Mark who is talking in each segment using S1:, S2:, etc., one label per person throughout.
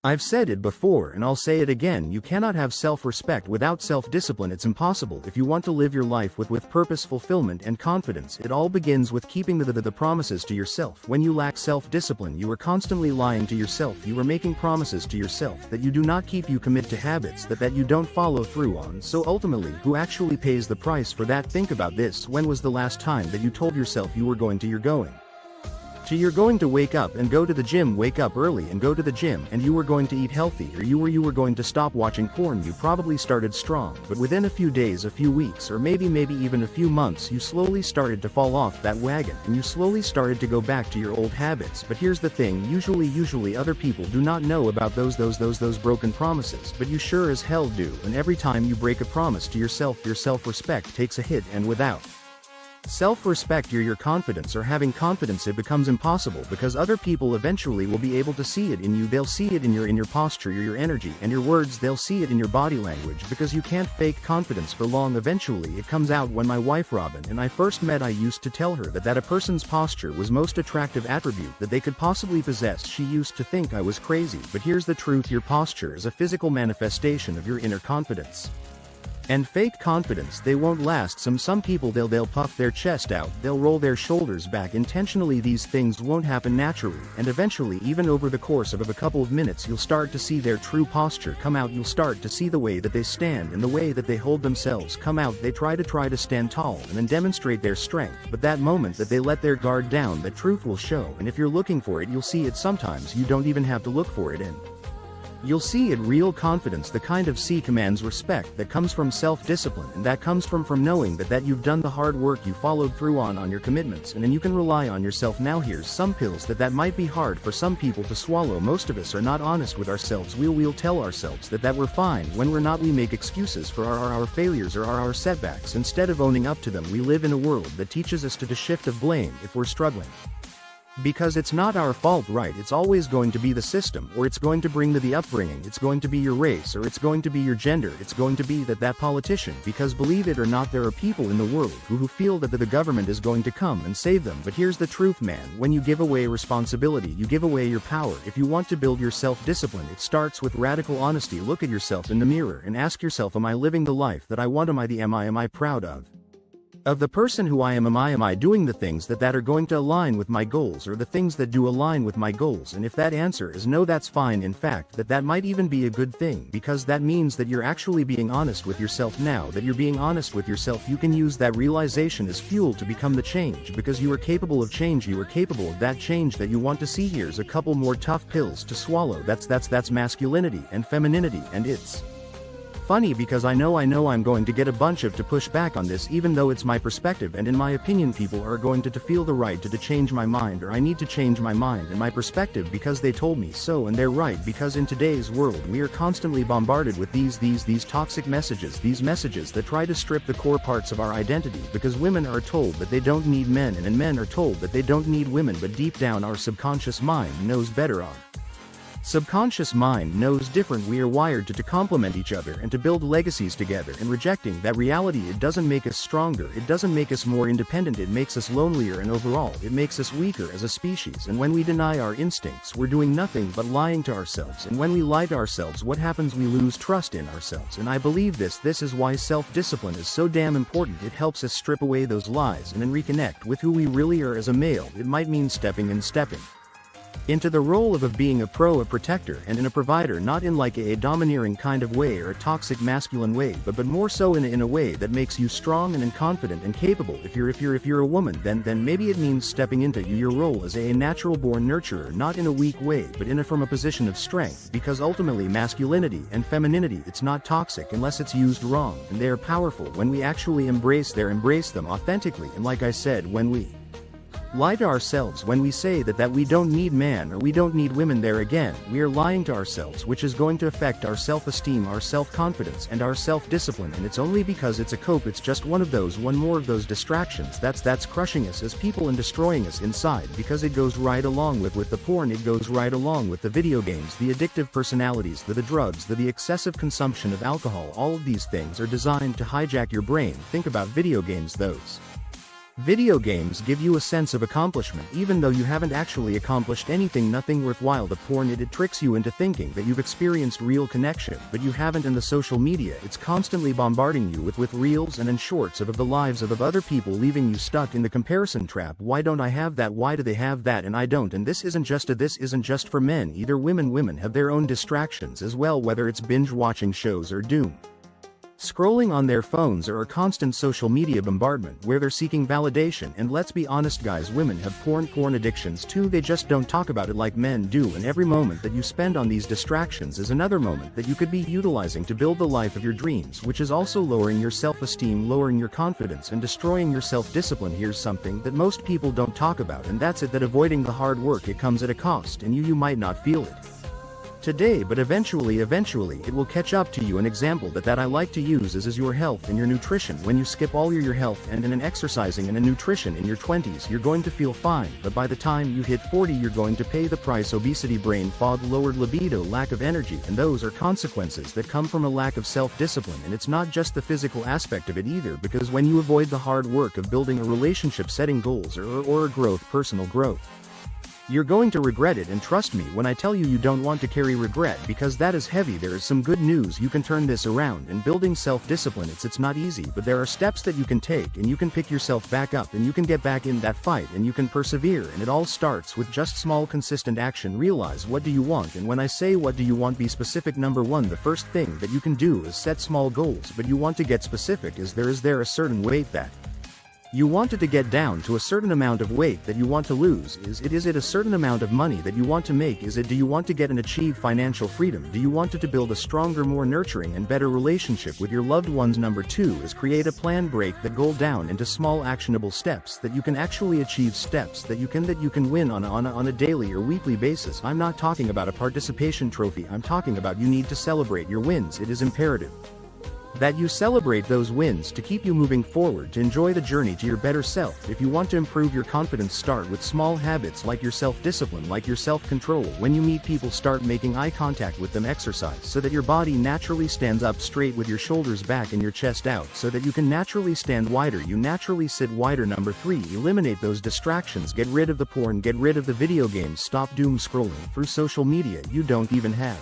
S1: I've said it before and I'll say it again, you cannot have self-respect without self-discipline. It's impossible. If you want to live your life with purpose, fulfillment and confidence, it all begins with keeping the promises to yourself. When you lack self-discipline, you are constantly lying to yourself. You are making promises to yourself that you do not keep. You commit to habits that you don't follow through on. So ultimately, who actually pays the price for that? Think about this. When was the last time that you told yourself you were going to? You're going to wake up and go to the gym, wake up early and go to the gym, and you were going to eat healthy, or you were going to stop watching porn. You probably started strong, but within a few days, a few weeks, or maybe even a few months, you slowly started to fall off that wagon, and you slowly started to go back to your old habits. But here's the thing, usually other people do not know about those broken promises, but you sure as hell do. And every time you break a promise to yourself, your self-respect takes a hit, and without self-respect, your confidence, or having confidence, it becomes impossible, because other people eventually will be able to see it in you. They'll see it in your posture, your energy, and your words. They'll see it in your body language, because you can't fake confidence for long. Eventually it comes out. When my wife Robin and I first met, I used to tell her that a person's posture was most attractive attribute that they could possibly possess. She used to think I was crazy, but here's the truth, your posture is a physical manifestation of your inner confidence. And fake confidence, they won't last. Some people, they'll puff their chest out, they'll roll their shoulders back intentionally. These things won't happen naturally, and eventually, even over the course of a couple of minutes, you'll start to see their true posture come out. You'll start to see the way that they stand and the way that they hold themselves come out. They try to stand tall and then demonstrate their strength, but that moment that they let their guard down, the truth will show. And if you're looking for it, you'll see it. Sometimes you don't even have to look for it, and you'll see it. Real confidence, the kind of commands respect that comes from self-discipline, and that comes from knowing that you've done the hard work, you followed through on your commitments, and then you can rely on yourself. Now here's some pills that might be hard for some people to swallow. Most of us are not honest with ourselves. We'll tell ourselves that we're fine when we're not. We make excuses for our failures or our setbacks. Instead of owning up to them, we live in a world that teaches us to shift of blame if we're struggling. Because it's not our fault, right? It's always going to be the system, or it's going to bring the upbringing, it's going to be your race, or it's going to be your gender, it's going to be that politician. Because believe it or not, there are people in the world who feel that the government is going to come and save them. But here's the truth, man, when you give away responsibility, you give away your power. If you want to build your self-discipline, it starts with radical honesty. Look at yourself in the mirror and ask yourself, am I living the life that I want? Am I proud of the person who I am? Am I doing the things that are going to align with my goals, or the things that do align with my goals? And if that answer is no, that's fine. In fact, that might even be a good thing, because that means that you're actually being honest with yourself. Now that you're being honest with yourself, you can use that realization as fuel to become the change, because you are capable of change. You are capable of that change that you want to see. Here's a couple more tough pills to swallow. That's masculinity and femininity, and it's funny because I know I'm going to get a bunch of to push back on this, even though it's my perspective, and in my opinion people are going to feel the right to change my mind, or I need to change my mind and my perspective because they told me so. And they're right, because in today's world we are constantly bombarded with these toxic messages, these messages that try to strip the core parts of our identity, because women are told that they don't need men, and men are told that they don't need women. But deep down our subconscious mind knows better. Our subconscious mind knows different. We are wired to complement each other and to build legacies together, and rejecting that reality, it doesn't make us stronger, it doesn't make us more independent, it makes us lonelier, and overall it makes us weaker as a species. And when we deny our instincts, we're doing nothing but lying to ourselves. And when we lie to ourselves, what happens? We lose trust in ourselves. And I believe this is why self-discipline is so damn important. It helps us strip away those lies and then reconnect with who we really are as a male. It might mean stepping into the role of being a protector, and a provider, not in like a domineering kind of way or a toxic masculine way, but more so in a way that makes you strong and confident and capable. If you're a woman, then maybe it means stepping into your role as a natural born nurturer, not in a weak way, but from a position of strength. Because ultimately masculinity and femininity, it's not toxic unless it's used wrong, and they are powerful when we actually embrace them authentically. And like I said, when we lie to ourselves, when we say that we don't need man or we don't need women, there again we are lying to ourselves, which is going to affect our self-esteem, our self-confidence, and our self-discipline. And it's only because it's a cope, it's just one more of those distractions that's crushing us as people and destroying us inside, because it goes right along with the porn, it goes right along with the video games, the addictive personalities, the drugs, the excessive consumption of alcohol. All of these things are designed to hijack your brain. Think about video games, those Video games give you a sense of accomplishment even though you haven't actually accomplished anything, nothing worthwhile. The porn, it tricks you into thinking that you've experienced real connection, but you haven't. In the social media, it's constantly bombarding you with reels and shorts of the lives of other people, leaving you stuck in the comparison trap. Why don't I have that? Why do they have that and I don't? And this isn't just for men either. Women have their own distractions as well, whether it's binge watching shows or doom scrolling on their phones or a constant social media bombardment where they're seeking validation. And let's be honest guys, women have porn addictions too. They just don't talk about it like men do, and every moment that you spend on these distractions is another moment that you could be utilizing to build the life of your dreams, which is also lowering your self-esteem, lowering your confidence, and destroying your self-discipline. Here's something that most people don't talk about, and that's it, that avoiding the hard work, it comes at a cost, and you might not feel it today, but eventually it will catch up to you. An example that I like to use is your health and your nutrition. When you skip all your health and an exercising and a nutrition in your 20s, you're going to feel fine, but by the time you hit 40 you're going to pay the price. Obesity, brain fog, lowered libido, lack of energy, and those are consequences that come from a lack of self-discipline. And it's not just the physical aspect of it either, because when you avoid the hard work of building a relationship, setting goals, or a personal growth, you're going to regret it. And trust me when I tell you, you don't want to carry regret, because that is heavy. There is some good news. You can turn this around, and building self-discipline, it's not easy, but there are steps that you can take, and you can pick yourself back up, and you can get back in that fight, and you can persevere. And it all starts with just small consistent action. Realize what do you want, and when I say what do you want, be specific. Number one, the first thing that you can do is set small goals, but you want to get specific. Is there a certain weight that you wanted to get down to, a certain amount of weight that you want to lose? Is it a certain amount of money that you want to make? Do you want to get and achieve financial freedom? Do you want to build a stronger, more nurturing and better relationship with your loved ones? Number two is create a plan. Break that goal down into small actionable steps that you can actually achieve, steps that you can win on a daily or weekly basis. I'm not talking about a participation trophy. I'm talking about you need to celebrate your wins. It is imperative that you celebrate those wins to keep you moving forward, to enjoy the journey to your better self. If you want to improve your confidence, start with small habits like your self-discipline, like your self-control. When you meet people, start making eye contact with them. Exercise so that your body naturally stands up straight with your shoulders back and your chest out, so that you can naturally stand wider. You naturally sit wider. Number three, eliminate those distractions. Get rid of the porn, get rid of the video games. Stop doom scrolling through social media. You don't even have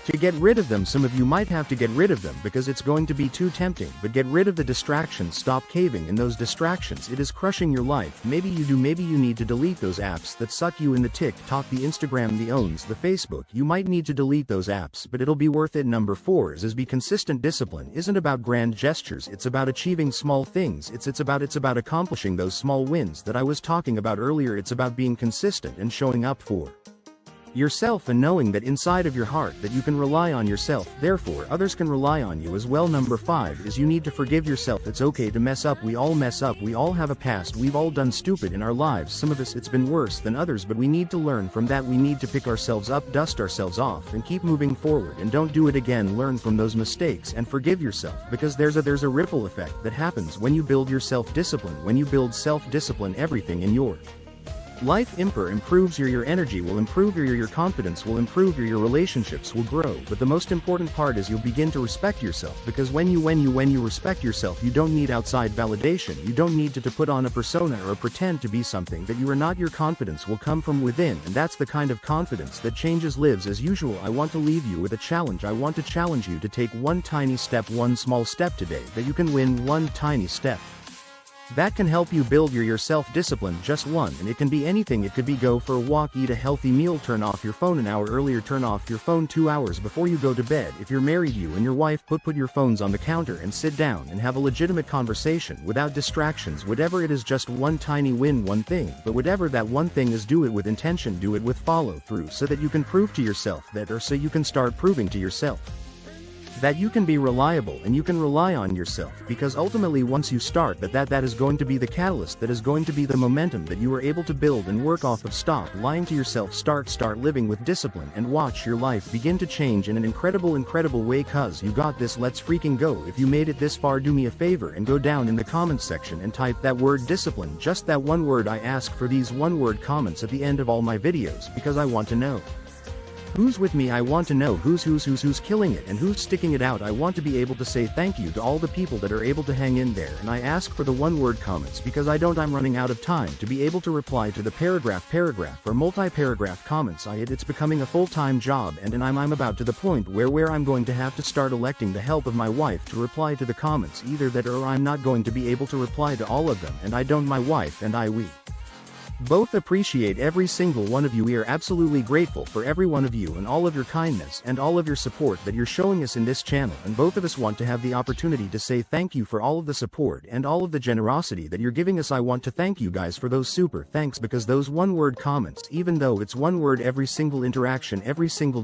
S1: to get rid of them. Some of you might have to get rid of them because it's going to be too tempting, but get rid of the distractions. Stop caving in those distractions. It is crushing your life. Maybe you need to delete those apps that suck you in. The TikTok, the Instagram, the owns, the Facebook. You might need to delete those apps, but it'll be worth it. Number four is be consistent. Discipline isn't about grand gestures, it's about achieving small things. It's about accomplishing those small wins that I was talking about earlier. It's about being consistent and showing up for yourself, and knowing that inside of your heart that you can rely on yourself, therefore others can rely on you as well. Number five is you need to forgive yourself. It's okay to mess up. We all mess up. We all have a past. We've all done stupid in our lives. Some of us it's been worse than others, but we need to learn from that. We need to pick ourselves up, dust ourselves off, and keep moving forward, and don't do it again. Learn from those mistakes and forgive yourself, because there's a ripple effect that happens when you build your self-discipline. When you build self-discipline, everything in your life improves. Your energy will improve, your confidence will improve, your relationships will grow. But the most important part is you'll begin to respect yourself, because when you respect yourself, you don't need outside validation. You don't need to put on a persona or pretend to be something that you are not. Your confidence will come from within, and that's the kind of confidence that changes lives. As usual, I want to leave you with a challenge. I want to challenge you to take one tiny step, one small step today, that you can win. One tiny step that can help you build your self-discipline. Just one, and it can be anything. It could be go for a walk, eat a healthy meal, turn off your phone an hour earlier, turn off your phone 2 hours before you go to bed. If you're married, you and your wife put your phones on the counter and sit down and have a legitimate conversation without distractions. Whatever it is, just one tiny win, one thing, but whatever that one thing is, do it with intention, do it with follow through, so that you can prove to yourself that, or so you can start proving to yourself that you can be reliable and you can rely on yourself. Because ultimately, once you start, that is going to be the catalyst, that is going to be the momentum that you are able to build and work off of. Stop lying to yourself. Start living with discipline, and watch your life begin to change in an incredible way. Cause you got this. Let's freaking go. If you made it this far, do me a favor and go down in the comments section and type that word discipline, just that one word. I ask for these one word comments at the end of all my videos because I want to know Who's with me? I want to know who's killing it and who's sticking it out. I want to be able to say thank you to all the people that are able to hang in there, and I ask for the one-word comments because I'm running out of time to be able to reply to the paragraph or multi-paragraph comments. It's becoming a full-time job, and I'm about to the point where I'm going to have to start electing the help of my wife to reply to the comments, either that or I'm not going to be able to reply to all of them, and my wife and we both appreciate every single one of you. We are absolutely grateful for every one of you and all of your kindness and all of your support that you're showing us in this channel, and both of us want to have the opportunity to say thank you for all of the support and all of the generosity that you're giving us. I want to thank you guys for those super thanks, because those one-word comments, even though it's one word, every single interaction, every single